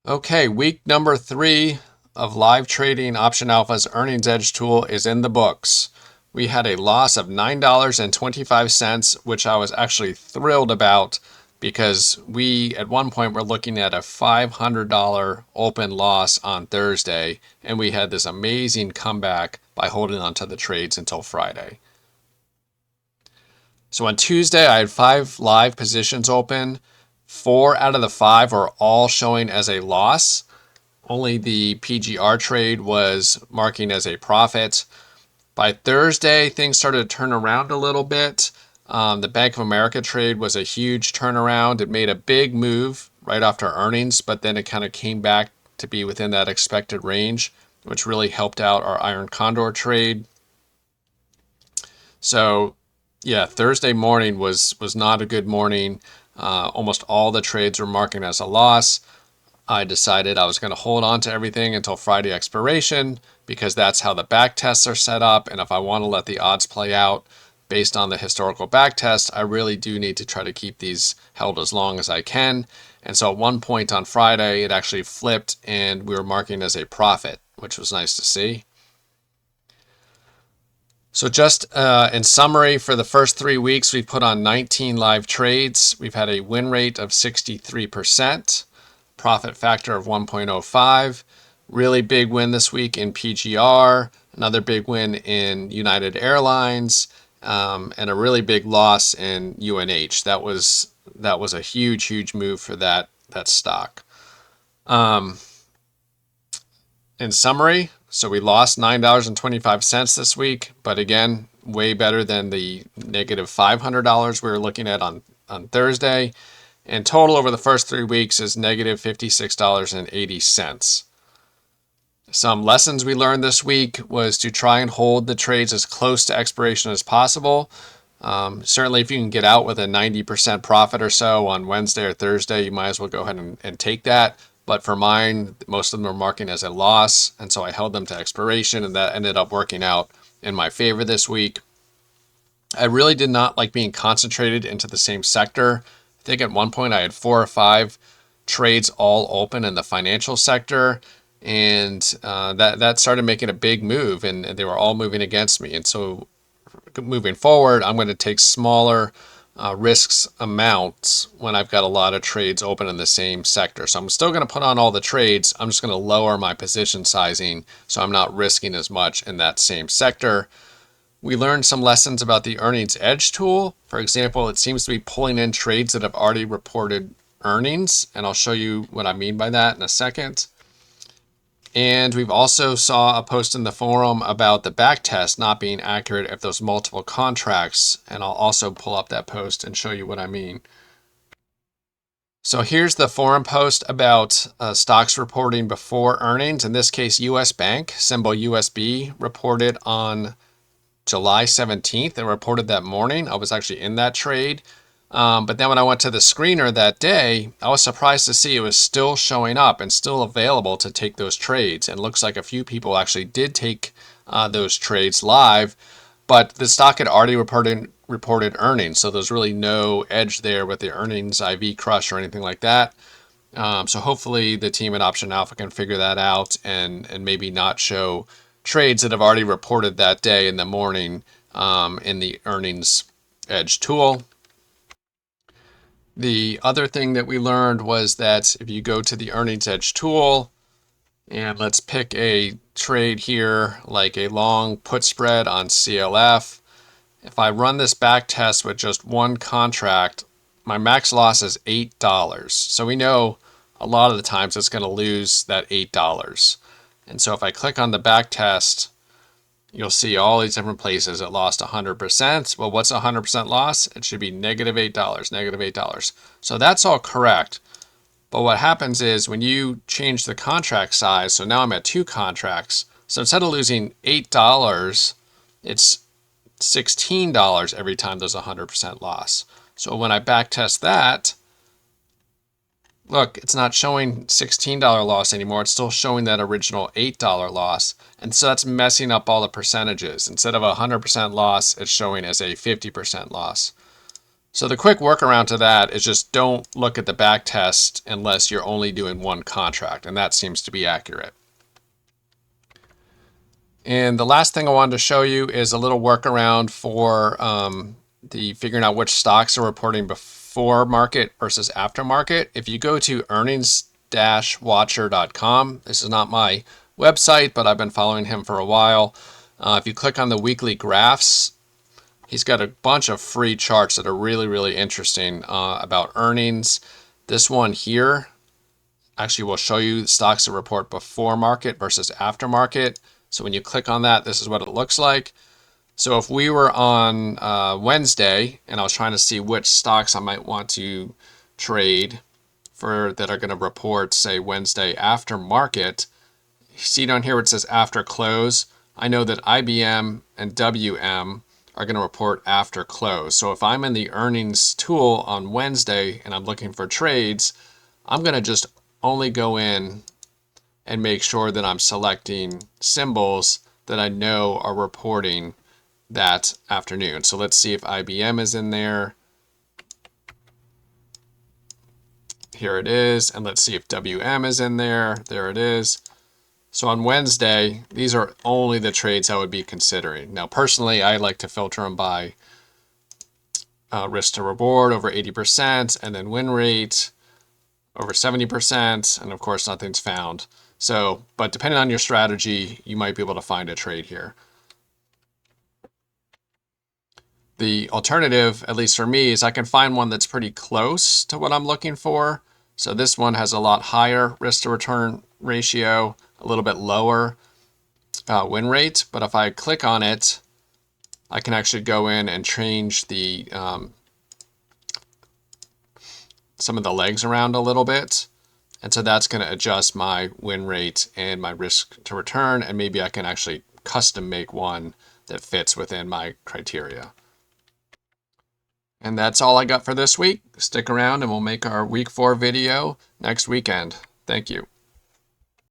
Okay, week number 3 of live trading Option Alpha's Earnings Edge tool is in the books. We had a loss of $9.25, which I was actually thrilled about because we at one point were looking at a $500 open loss on Thursday, and we had this amazing comeback by holding onto the trades until Friday. So on Tuesday, I had 5 live positions open. 4 out of the 5 are all showing as a loss. Only the PGR trade was marking as a profit. By Thursday, things started to turn around a little bit. The Bank of America trade was a huge turnaround. It made a big move right after earnings, but then it kind of came back to be within that expected range, which really helped out our Iron Condor trade. So, yeah, Thursday morning was not a good morning. Almost all the trades were marking as a loss. I decided I was going to hold on to everything until Friday expiration because that's how the back tests are set up. And if I want to let the odds play out based on the historical back test, I really do need to try to keep these held as long as I can. And so at one point on Friday, it actually flipped and we were marking as a profit, which was nice to see. So just in summary, for the first 3 weeks, we've put on 19 live trades. We've had a win rate of 63%. Profit factor of 1.05. Really big win this week in PGR, another big win in United Airlines, and a really big loss in UNH. That was a huge move for that stock. In summary, so we lost $9.25 this week, but again, way better than the negative $500 we were looking at on Thursday. And total over the first 3 weeks is negative $56.80. Some lessons we learned this week was to try and hold the trades as close to expiration as possible. Certainly, if you can get out with a 90% profit or so on Wednesday or Thursday, you might as well go ahead and take that. But for mine, most of them are marking as a loss, and so I held them to expiration, and that ended up working out in my favor this week. I really did not like being concentrated into the same sector. I think at one point I had 4 or 5 trades all open in the financial sector, and that started making a big move, and they were all moving against me. And so moving forward, I'm going to take smaller risks amounts when I've got a lot of trades open in the same sector. So I'm still going to put on all the trades. I'm just going to lower my position sizing so I'm not risking as much in that same sector. We learned some lessons about the Earnings Edge tool. For example, it seems to be pulling in trades that have already reported earnings, and I'll show you what I mean by that in a second. And we've also saw a post in the forum about the back test not being accurate if there's multiple contracts, and I'll also pull up that post and show you what I mean. So here's the forum post about stocks reporting before earnings. In this case, US Bank, symbol USB, reported on July 17th. It reported that morning. I was actually in that trade. But then when I went to the screener that day, I was surprised to see it was still showing up and still available to take those trades. And it looks like a few people actually did take those trades live, but the stock had already reported earnings. So there's really no edge there with the earnings IV crush or anything like that. So hopefully the team at Option Alpha can figure that out and maybe not show trades that have already reported that day in the morning in the Earnings Edge tool. The other thing that we learned was that if you go to the Earnings Edge tool, and let's pick a trade here, like a long put spread on CLF. If I run this back test with just one contract, my max loss is $8. So we know a lot of the times it's going to lose that $8. And so if I click on the back test, you'll see all these different places it lost 100%. Well, what's 100% loss? It should be negative $8, negative $8. So that's all correct. But what happens is when you change the contract size, so now I'm at 2 contracts. So instead of losing $8, it's $16 every time there's a 100% loss. So when I back test that, look, it's not showing $16 loss anymore. It's still showing that original $8 loss. And so that's messing up all the percentages. Instead of a 100% loss, it's showing as a 50% loss. So the quick workaround to that is just don't look at the back test unless you're only doing one contract, and that seems to be accurate. And the last thing I wanted to show you is a little workaround for the figuring out which stocks are reporting before market versus after market. If you go to earnings-watcher.com, this is not my website, but I've been following him for a while. If you click on the weekly graphs, he's got a bunch of free charts that are really, really interesting about earnings. This one here actually will show you stocks that report before market versus after market. So when you click on that, this is what it looks like. So if we were on Wednesday and I was trying to see which stocks I might want to trade for that are going to report, say, Wednesday after market, you see down here where it says after close, I know that IBM and WM are going to report after close. So if I'm in the earnings tool on Wednesday and I'm looking for trades, I'm going to just only go in and make sure that I'm selecting symbols that I know are reporting that afternoon. So let's see if IBM is in there. Here it is. And let's see if WM is in there. There it is. So on Wednesday, these are only the trades I would be considering. Now, personally, I like to filter them by risk to reward over 80%, and then win rate over 70%, and of course, nothing's found. So, but depending on your strategy, you might be able to find a trade here. The alternative, at least for me, is I can find one that's pretty close to what I'm looking for. So this one has a lot higher risk to return ratio, a little bit lower win rate. But if I click on it, I can actually go in and change the some of the legs around a little bit. And so that's going to adjust my win rate and my risk to return. And maybe I can actually custom make one that fits within my criteria. And that's all I got for this week. Stick around and we'll make our week 4 video next weekend. Thank you.